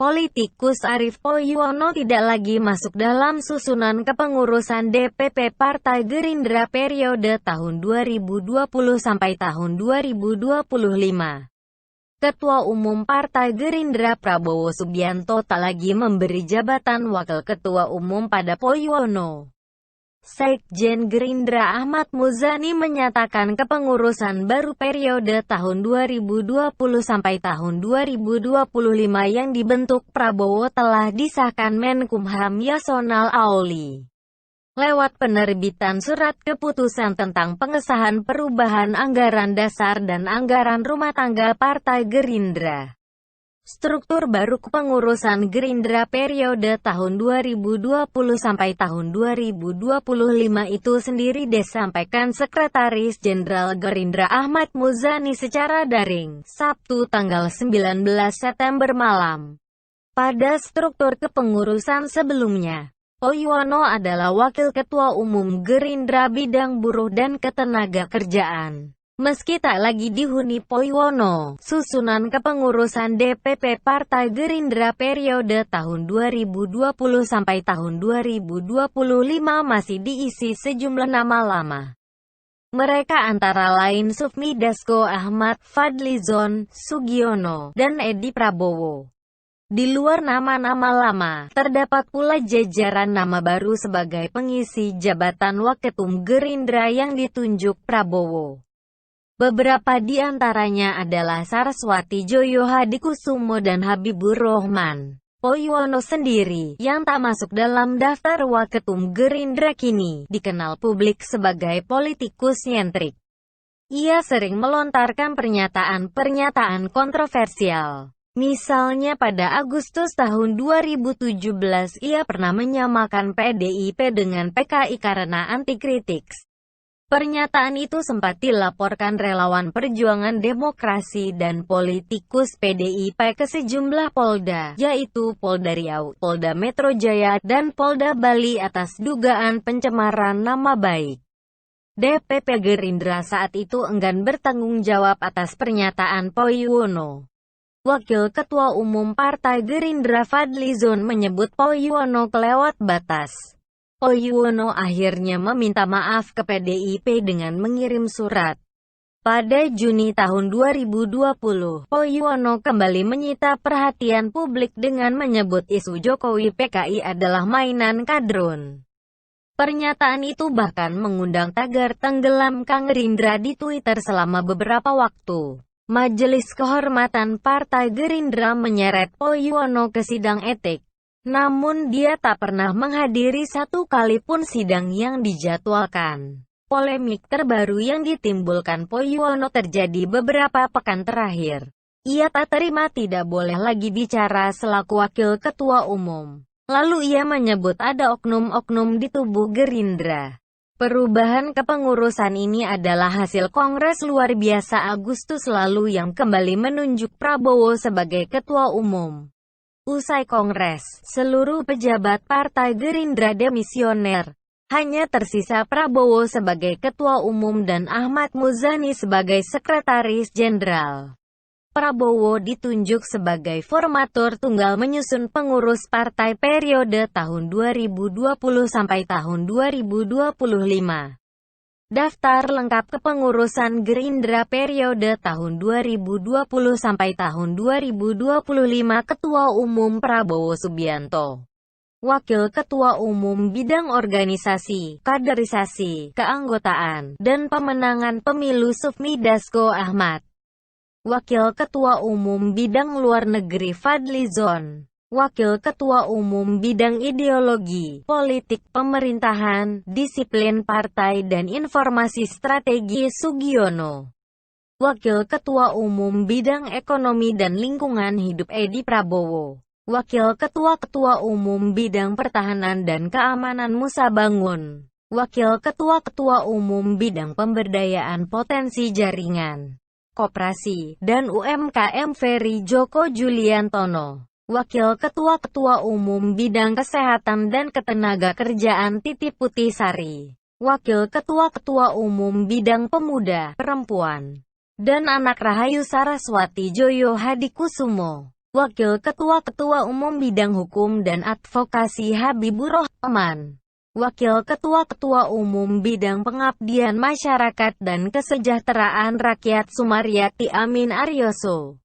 politikus Arief Poyono tidak lagi masuk dalam susunan kepengurusan DPP Partai Gerindra periode tahun 2020 sampai tahun 2025. Ketua Umum Partai Gerindra Prabowo Subianto tak lagi memberi jabatan Wakil Ketua Umum pada Poyono. Sekjen Gerindra Ahmad Muzani menyatakan kepengurusan baru periode tahun 2020 sampai tahun 2025 yang dibentuk Prabowo telah disahkan Menkumham Yasona Laoly lewat penerbitan surat keputusan tentang pengesahan perubahan anggaran dasar dan anggaran rumah tangga Partai Gerindra. Struktur baru kepengurusan Gerindra periode tahun 2020 sampai tahun 2025 itu sendiri disampaikan Sekretaris Jenderal Gerindra Ahmad Muzani secara daring, Sabtu tanggal 19 September malam. Pada struktur kepengurusan sebelumnya, Poyono adalah Wakil Ketua Umum Gerindra Bidang Buruh dan Ketenagakerjaan. Meski tak lagi dihuni Poyono, susunan kepengurusan DPP Partai Gerindra periode tahun 2020 sampai tahun 2025 masih diisi sejumlah nama lama. Mereka antara lain Sufmi Dasko Ahmad, Fadlizon Sugiono, dan Edi Prabowo. Di luar nama-nama lama, terdapat pula jajaran nama baru sebagai pengisi jabatan Waketum Gerindra yang ditunjuk Prabowo. Beberapa di antaranya adalah Saraswati Djoyo Hadikusumo dan Habibur Rohman. Poyono sendiri, yang tak masuk dalam daftar Waketum Gerindra kini, dikenal publik sebagai politikus nyentrik. Ia sering melontarkan pernyataan-pernyataan kontroversial. Misalnya pada Agustus tahun 2017 ia pernah menyamakan PDIP dengan PKI karena anti kritik. Pernyataan itu sempat dilaporkan relawan Perjuangan Demokrasi dan politikus PDIP ke sejumlah Polda, yaitu Polda Riau, Polda Metro Jaya, dan Polda Bali atas dugaan pencemaran nama baik. DPP Gerindra saat itu enggan bertanggung jawab atas pernyataan Poyono. Wakil Ketua Umum Partai Gerindra Fadlizon menyebut Poyono kelewat batas. Poyono akhirnya meminta maaf ke PDIP dengan mengirim surat. Pada Juni tahun 2020, Poyono kembali menyita perhatian publik dengan menyebut isu Jokowi PKI adalah mainan kadrun. Pernyataan itu bahkan mengundang tagar tenggelamkan Gerindra di Twitter selama beberapa waktu. Majelis Kehormatan Partai Gerindra menyeret Poyono ke sidang etik. Namun dia tak pernah menghadiri satu kali pun sidang yang dijadwalkan. Polemik terbaru yang ditimbulkan Poyono terjadi beberapa pekan terakhir. Ia tak terima tidak boleh lagi bicara selaku Wakil Ketua Umum. Lalu ia menyebut ada oknum-oknum di tubuh Gerindra. Perubahan kepengurusan ini adalah hasil Kongres Luar Biasa Agustus lalu yang kembali menunjuk Prabowo sebagai Ketua Umum. Usai Kongres, seluruh pejabat Partai Gerindra demisioner. Hanya tersisa Prabowo sebagai Ketua Umum dan Ahmad Muzani sebagai Sekretaris Jenderal. Prabowo ditunjuk sebagai formatur tunggal menyusun pengurus partai periode tahun 2020 sampai tahun 2025. Daftar lengkap kepengurusan Gerindra periode tahun 2020 sampai tahun 2025 Ketua Umum Prabowo Subianto. Wakil Ketua Umum Bidang Organisasi, Kaderisasi, Keanggotaan, dan Pemenangan Pemilu Sufmi Dasko Ahmad. Wakil Ketua Umum Bidang Luar Negeri Fadlizon. Wakil Ketua Umum Bidang Ideologi, Politik Pemerintahan, Disiplin Partai dan Informasi Strategi Sugiono. Wakil Ketua Umum Bidang Ekonomi dan Lingkungan Hidup Edi Prabowo. Wakil Ketua Umum Bidang Pertahanan dan Keamanan Musa Bangun. Wakil Ketua Umum Bidang Pemberdayaan Potensi Jaringan, Koperasi, dan UMKM Ferry Joko Juliantono. Wakil Ketua Umum Bidang Kesehatan dan Ketenagakerjaan Titi Putisari. Wakil Ketua Umum Bidang Pemuda, Perempuan, dan Anak Rahayu Saraswati Djoyo Hadikusumo. Wakil Ketua Umum Bidang Hukum dan Advokasi Habibur Rahman. Wakil Ketua Umum Bidang Pengabdian Masyarakat dan Kesejahteraan Rakyat Sumaryati Amin Aryoso.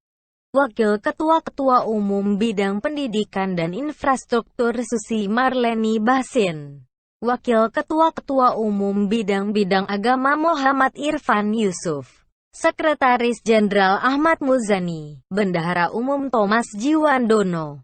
Wakil Ketua Umum Bidang Pendidikan dan Infrastruktur Susi Marleni Basin. Wakil Ketua Umum Bidang Agama Muhammad Irfan Yusuf. Sekretaris Jenderal Ahmad Muzani. Bendahara Umum Thomas Jiwandono.